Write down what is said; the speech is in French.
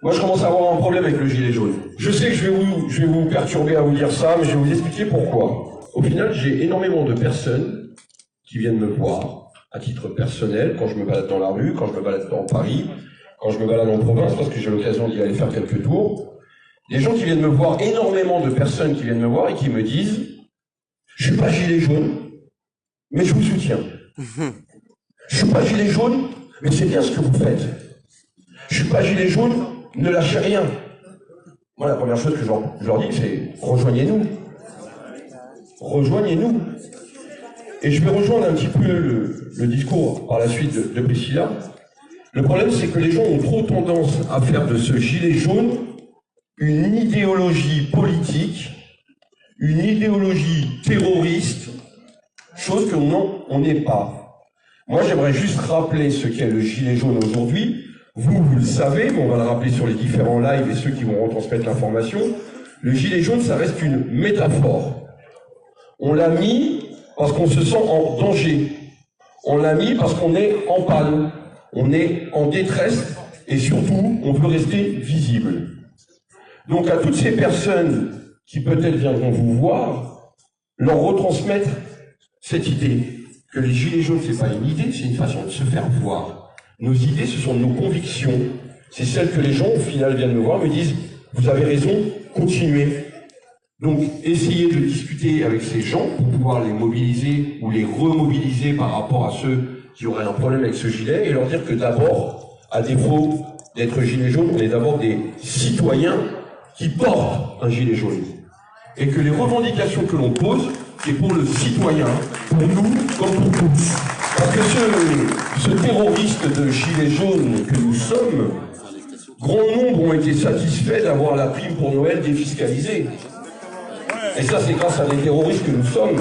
Moi, je commence à avoir un problème avec le gilet jaune. Je sais que je vais vous perturber à vous dire ça, mais je vais vous expliquer pourquoi. Au final, j'ai énormément de personnes qui viennent me voir, à titre personnel, quand je me balade dans la rue, quand je me balade dans Paris, quand je me balade en province, parce que j'ai l'occasion d'y aller faire quelques tours. Des gens qui viennent me voir, énormément de personnes qui viennent me voir et qui me disent « Je suis pas gilet jaune, mais je vous soutiens. Je suis pas gilet jaune, mais c'est bien ce que vous faites. Je suis pas gilet jaune, ne lâchez rien. » Moi, la première chose que je leur dis, c'est « Rejoignez-nous. Rejoignez-nous. » Et je vais rejoindre un petit peu le discours par la suite de Priscilla. Le problème, c'est que les gens ont trop tendance à faire de ce gilet jaune une idéologie politique, une idéologie terroriste, chose que non, on n'est pas. Moi, j'aimerais juste rappeler ce qu'est le gilet jaune aujourd'hui. Vous le savez, mais on va le rappeler sur les différents lives et ceux qui vont retransmettre l'information. Le gilet jaune, ça reste une métaphore. On l'a mis parce qu'on se sent en danger. On l'a mis parce qu'on est en panne. On est en détresse et surtout, on veut rester visible. Donc à toutes ces personnes qui peut-être viendront vous voir, leur retransmettre cette idée que les gilets jaunes, c'est pas une idée, c'est une façon de se faire voir. Nos idées, ce sont nos convictions. C'est celles que les gens, au final, viennent me voir, me disent « Vous avez raison, continuez ». Donc, essayez de discuter avec ces gens pour pouvoir les mobiliser ou les remobiliser par rapport à ceux qui auraient un problème avec ce gilet et leur dire que d'abord, à défaut d'être gilet jaune, on est d'abord des citoyens qui portent un gilet jaune. Et que les revendications que l'on pose, c'est pour le citoyen, pour nous comme pour tous. Parce que ce terroriste de gilet jaune que nous sommes, grand nombre ont été satisfaits d'avoir la prime pour Noël défiscalisée. Et ça, c'est grâce à des terroristes que nous sommes.